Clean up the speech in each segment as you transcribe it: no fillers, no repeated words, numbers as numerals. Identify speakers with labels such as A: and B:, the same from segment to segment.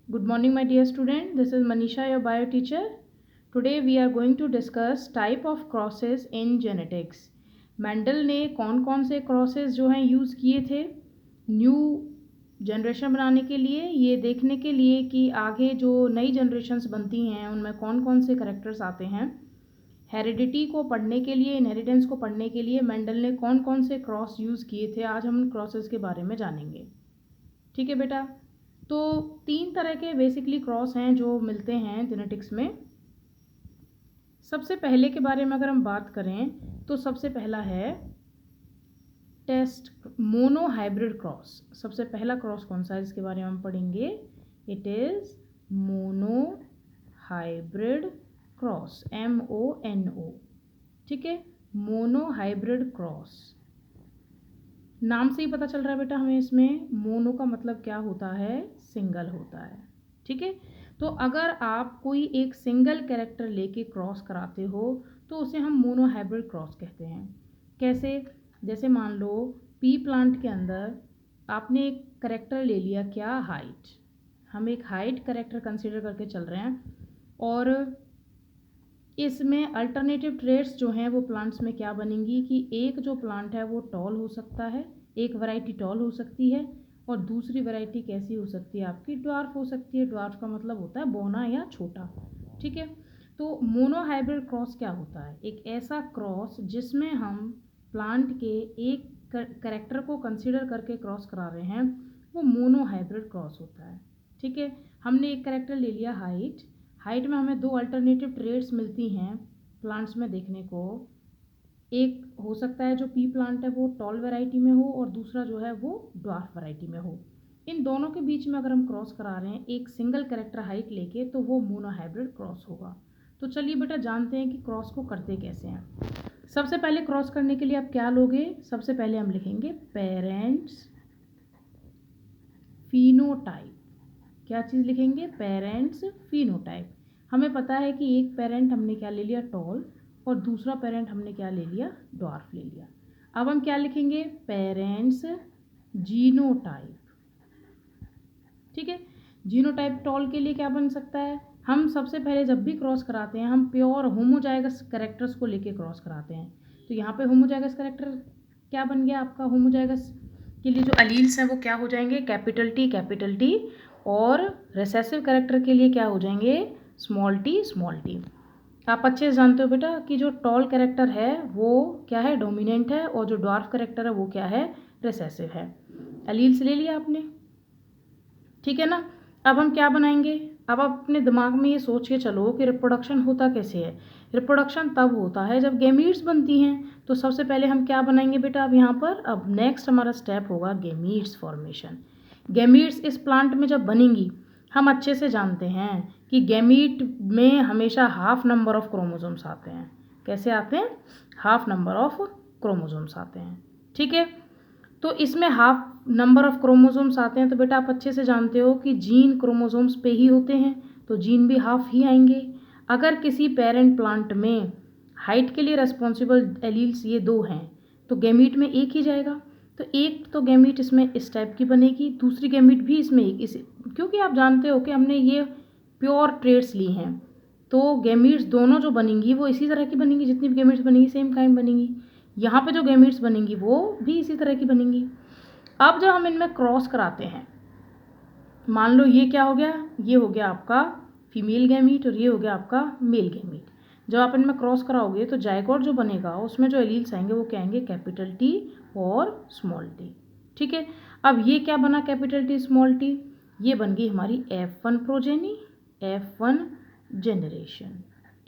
A: Good morning, my dear student. This is Manisha, your bio teacher. Today we are going to discuss type of crosses in genetics. Mendel ने कौन कौन से crosses जो हैं use किए थे new generation बनाने के लिए, ये देखने के लिए कि आगे जो नई जनरेशन्स बनती हैं उनमें कौन कौन से करेक्टर्स आते हैं। हेरिडिटी को पढ़ने के लिए, इनहेरिटेंस को पढ़ने के लिए मेंडल ने कौन कौन से क्रॉस यूज़ किए थे, आज हम क्रॉसेस के बारे में जानेंगे। ठीक है बेटा, तो 3 तरह के बेसिकली क्रॉस हैं जो मिलते हैं जेनेटिक्स में। सबसे पहले के बारे में अगर हम बात करें तो सबसे पहला है टेस्ट मोनो हाइब्रिड क्रॉस। सबसे पहला क्रॉस कौन सा है इसके बारे में हम पढ़ेंगे। It is mono hybrid cross, MONO। ठीक है, मोनो हाइब्रिड क्रॉस, नाम से ही पता चल रहा है बेटा हमें इसमें मोनो का मतलब क्या होता है, सिंगल होता है। ठीक है, तो अगर आप कोई एक सिंगल कैरेक्टर लेके क्रॉस कराते हो तो उसे हम मोनो हाइब्रिड क्रॉस कहते हैं। कैसे, जैसे मान लो पी प्लांट के अंदर आपने एक कैरेक्टर ले लिया, क्या, हाइट। हम एक हाइट कैरेक्टर कंसीडर करके चल रहे हैं और इसमें अल्टरनेटिव ट्रेड्स जो हैं वो प्लांट्स में क्या बनेंगी कि एक जो प्लांट है वो टॉल हो सकता है, एक वैरायटी टॉल हो सकती है और दूसरी वैरायटी कैसी हो सकती है आपकी, ड्वार्फ हो सकती है। ड्वार्फ का मतलब होता है बौना या छोटा। ठीक है, तो मोनो हाइब्रिड क्रॉस क्या होता है, एक ऐसा क्रॉस जिसमें हम प्लांट के एक कैरेक्टर को कंसिडर करके क्रॉस करा रहे हैं, वो मोनो हाइब्रिड क्रॉस होता है। ठीक है, हमने एक कैरेक्टर ले लिया हाइट। हाइट में हमें 2 अल्टरनेटिव ट्रेड्स मिलती हैं प्लांट्स में देखने को। एक हो सकता है जो पी प्लांट है वो टॉल वैरायटी में हो और दूसरा जो है वो ड्वार्फ वैरायटी में हो। इन दोनों के बीच में अगर हम क्रॉस करा रहे हैं एक सिंगल कैरेक्टर हाइट लेके तो वो मोनो हाइब्रिड क्रॉस होगा। तो चलिए बेटा जानते हैं कि क्रॉस को करते कैसे हैं। सबसे पहले क्रॉस करने के लिए आप क्या लोगे, सबसे पहले हम लिखेंगे पेरेंट्स फिनोटाइप। क्या चीज़ लिखेंगे, पेरेंट्स फिनोटाइप। हमें पता है कि एक पेरेंट हमने क्या ले लिया, टॉल, और दूसरा पेरेंट हमने क्या ले लिया, ड्वार्फ ले लिया। अब हम क्या लिखेंगे, पेरेंट्स जीनोटाइप। ठीक है, जीनोटाइप टॉल के लिए क्या बन सकता है, हम सबसे पहले जब भी क्रॉस कराते हैं हम प्योर होमोजाइगस कैरेक्टर्स को लेके क्रॉस कराते हैं। तो यहाँ पे होमोजाइगस कैरेक्टर क्या बन गया आपका, होमोजाइगस के लिए जो अलील्स हैं वो क्या हो जाएंगे, कैपिटल T, और रिसेसिव कैरेक्टर के लिए क्या हो जाएंगे, स्मॉल t। आप अच्छे से जानते हो बेटा कि जो टॉल कैरेक्टर है वो क्या है, डोमिनेंट है, और जो ड्वार्फ कैरेक्टर है वो क्या है, रिसेसिव है। अलील्स ले लिया आपने, ठीक है ना। अब हम क्या बनाएंगे, अब आप अपने दिमाग में ये सोच के चलो कि रिप्रोडक्शन होता कैसे है। रिप्रोडक्शन तब होता है जब गैमीट्स बनती हैं। तो सबसे पहले हम क्या बनाएंगे बेटा, अब यहाँ पर अब नेक्स्ट हमारा स्टेप होगा गैमीट्स फॉर्मेशन। गैमीट्स इस प्लांट में जब बनेंगी, हम अच्छे से जानते हैं कि गैमीट में हमेशा हाफ नंबर ऑफ क्रोमोसोम्स आते हैं। कैसे आते हैं, हाफ नंबर ऑफ क्रोमोसोम्स आते हैं। ठीक है, तो इसमें हाफ नंबर ऑफ क्रोमोसोम्स आते हैं तो बेटा आप अच्छे से जानते हो कि जीन क्रोमोसोम्स पे ही होते हैं, तो जीन भी हाफ ही आएंगे। अगर किसी पेरेंट प्लांट में हाइट के लिए रेस्पॉन्सिबल एलील्स ये 2 हैं तो गैमीट में एक ही जाएगा। तो एक तो गैमीट इसमें इस टाइप की बनेगी, दूसरी गैमीट भी इसमें एक इस, क्योंकि आप जानते हो कि हमने ये प्योर ट्रेड्स ली हैं तो गैमीट्स दोनों जो बनेंगी वो इसी तरह की बनेंगी, जितनी भी गैमीट्स बनेंगी सेम काइंड बनेंगी। यहाँ पे जो गैमीट्स बनेंगी वो भी इसी तरह की बनेंगी। अब जब हम इनमें क्रॉस कराते हैं, मान लो ये क्या हो गया, ये हो गया आपका फीमेल गैमीट और ये हो गया आपका मेल गैमीट। जब आप इनमें क्रॉस कराओगे तो जाइगोट जो बनेगा उसमें जो एलील्स आएंगे वो क्या आएंगे, कैपिटल T और स्मॉल t। ठीक है, अब ये क्या बना, कैपिटल T स्मॉल t, ये बन गई हमारी F1 प्रोजेनी, F1 जनरेशन।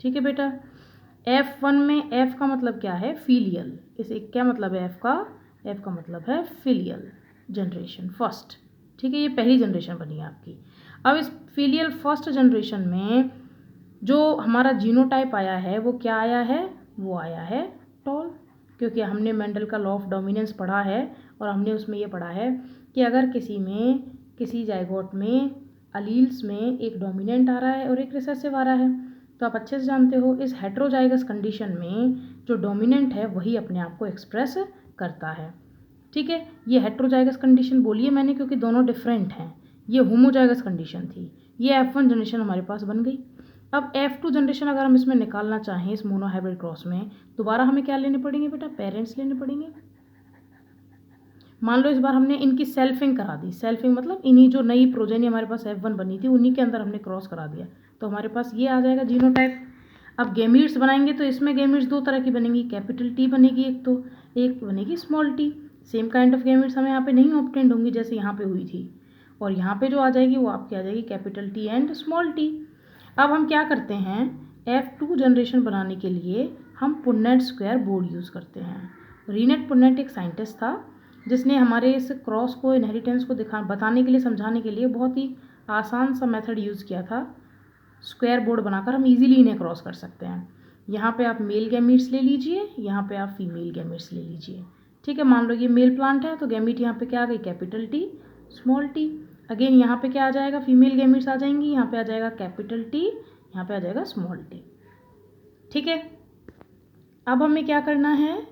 A: ठीक है बेटा, F1 में F का मतलब क्या है, फीलियल। इसे क्या मतलब है F का मतलब है फीलियल जनरेशन, फर्स्ट। ठीक है, ये पहली जनरेशन बनी है आपकी। अब इस फीलियल फर्स्ट जनरेशन में जो हमारा जीनोटाइप आया है वो क्या आया है, वो आया है टॉल, क्योंकि हमने मेंडल का लॉ ऑफ डोमिनेंस पढ़ा है और हमने उसमें ये पढ़ा है कि अगर किसी जाइगोट में अलील्स में एक डोमिनेंट आ रहा है और एक रिसेसिव आ रहा है तो आप अच्छे से जानते हो इस हेट्रोजाइगस कंडीशन में जो डोमिनेंट है वही अपने आप को एक्सप्रेस करता है। ठीक है, ये हेट्रोजाइगस कंडीशन बोली है मैंने क्योंकि दोनों डिफरेंट हैं, ये होमोजाइगस कंडीशन थी ये F1 जनरेशन हमारे पास बन गई। अब F2 जनरेशन अगर हम इसमें निकालना चाहें इस मोनोहाइब्रिड क्रॉस में, दोबारा हमें क्या लेने पड़ेंगे बेटा, पेरेंट्स लेने पड़ेंगे। मान लो इस बार हमने इनकी सेल्फिंग करा दी, सेल्फिंग मतलब इन्हीं जो नई प्रोजेनी हमारे पास F1 बनी थी उन्हीं के अंदर हमने क्रॉस करा दिया, तो हमारे पास ये आ जाएगा जीनोटाइप। अब गैमीट्स बनाएंगे तो इसमें गैमीट्स दो तरह की बनेगी, कैपिटल T बनेगी एक, तो एक बनेगी small t। Same kind of gametes हमें यहाँ पे नहीं ऑब्टेंड होंगी जैसे यहाँ पे हुई थी, और यहाँ पे जो आ जाएगी वो आपकी आ जाएगी capital T and small t। अब हम क्या करते हैं, F2 जनरेशन बनाने के लिए हम पुन्नेट स्क्वायर बोर्ड यूज़ करते हैं। रीनेट पुन्नेट एक साइंटिस्ट था जिसने हमारे इस क्रॉस को, इनहेरिटेंस को बताने के लिए, समझाने के लिए बहुत ही आसान सा मेथड यूज़ किया था। स्क्वायर बोर्ड बनाकर हम इजीली इन्हें क्रॉस कर सकते हैं। यहाँ पे आप मेल गैमीट्स ले लीजिए, यहाँ पे आप फीमेल गैमीट्स ले लीजिए। ठीक है, मान लो ये मेल प्लांट है तो गैमीट यहाँ पे क्या आ गई, capital T small t। Again यहाँ पे क्या आ जाएगा, फीमेल गैमीट्स आ जाएंगी, यहाँ पे आ जाएगा कैपिटल T, यहाँ पे आ जाएगा स्मॉल t। ठीक है, अब हमें क्या करना है,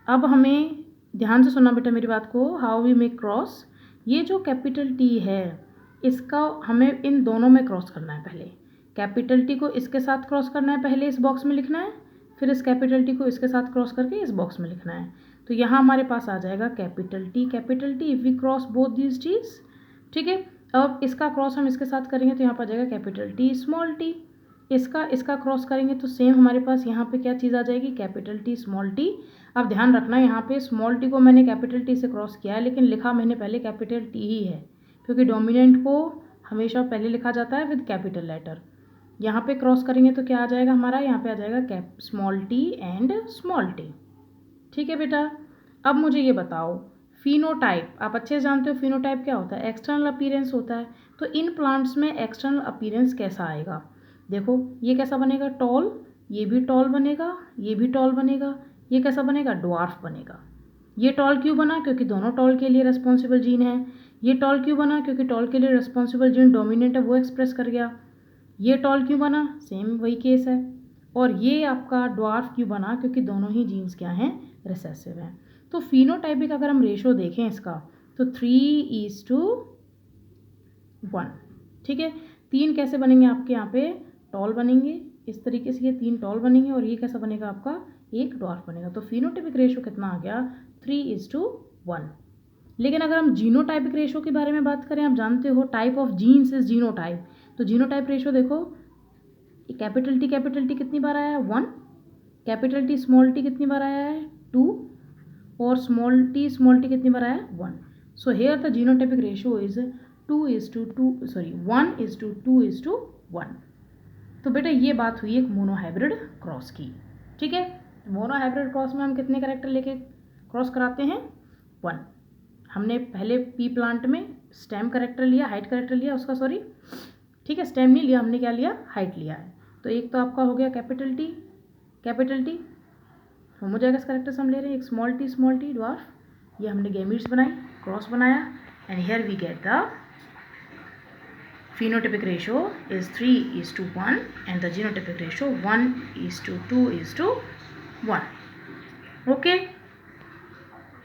A: अब हमें ध्यान से सुनना बेटा मेरी बात को, हाउ वी मेक क्रॉस। ये जो कैपिटल T है इसका हमें इन दोनों में क्रॉस करना है। पहले कैपिटल T को इसके साथ क्रॉस करना है, पहले इस बॉक्स में लिखना है, फिर इस कैपिटल T को इसके साथ क्रॉस करके इस बॉक्स में लिखना है। तो यहाँ हमारे पास आ जाएगा capital T if we cross both these T's। ठीक है, अब इसका क्रॉस हम इसके साथ करेंगे तो यहाँ पर आ जाएगा कैपिटल T स्मॉल t। इसका क्रॉस करेंगे तो सेम हमारे पास यहाँ पे क्या चीज़ आ जाएगी, कैपिटल T स्मॉल t। अब ध्यान रखना यहाँ पे स्मॉल t को मैंने कैपिटल T से क्रॉस किया है, लेकिन लिखा मैंने पहले कैपिटल T ही है, क्योंकि डोमिनेंट को हमेशा पहले लिखा जाता है विद कैपिटल लेटर। यहाँ पे क्रॉस करेंगे तो क्या आ जाएगा हमारा, यहाँ पे आ जाएगा small t and small t। ठीक है बेटा, अब मुझे ये बताओ फिनोटाइप, आप अच्छे से जानते हो फिनोटाइप क्या होता है, एक्सटर्नल अपीयरेंस होता है। तो इन प्लांट्स में एक्सटर्नल अपीयरेंस कैसा आएगा, देखो ये कैसा बनेगा, टॉल, ये भी टॉल बनेगा, ये भी टॉल बनेगा, ये कैसा बनेगा, ड्वार्फ बनेगा। ये टॉल क्यों बना, क्योंकि दोनों टॉल के लिए रेस्पॉन्सिबल जीन है। ये टॉल क्यों बना, क्योंकि टॉल के लिए रेस्पॉन्सिबल जीन डोमिनेंट है वो एक्सप्रेस कर गया। ये टॉल क्यों बना, सेम वही केस है। और ये आपका ड्वार्फ क्यों बना, क्योंकि दोनों ही जीन्स क्या हैं, रिसेसिव हैं। तो फिनोटाइपिक अगर हम रेशो देखें इसका तो 3:1। ठीक है, 3 कैसे बनेंगे आपके यहाँ पे, टॉल बनेंगे इस तरीके से, ये 3 टॉल बनेंगे, और ये कैसा बनेगा आपका, एक ड्वार्फ बनेगा। तो फिनोटाइपिक रेशो कितना आ गया, 3:1। लेकिन अगर हम जीनोटाइपिक रेशो के बारे में बात करें, आप जानते हो type of genes is genotype, तो जीनोटाइप रेशो देखो, कैपिटल T कितनी बार आया है, 1, कैपिटल T स्मॉल t कितनी बार आया है, 2, और स्मॉल t कितनी बार आया है, 1। So here the genotypic ratio is 1:2:1। तो बेटा ये बात हुई एक मोनोहाइब्रिड क्रॉस की। ठीक है, मोनोहाइब्रिड क्रॉस में हम कितने कैरेक्टर लेके क्रॉस कराते हैं, 1। हमने पहले पी प्लांट में स्टेम कैरेक्टर लिया, हाइट कैरेक्टर लिया उसका, सॉरी ठीक है स्टेम नहीं लिया हमने, क्या लिया, हाइट लिया है। तो एक तो आपका हो गया कैपिटल T होमोजाइगस कैरेक्टर्स हम ले रहे हैं, एक स्मॉल t ड्वार्फ, ये हमने गैमीट्स बनाई, क्रॉस बनाया, and here we get the phenotypic ratio is 3:1 and the genotypic ratio 1:2:1. Okay.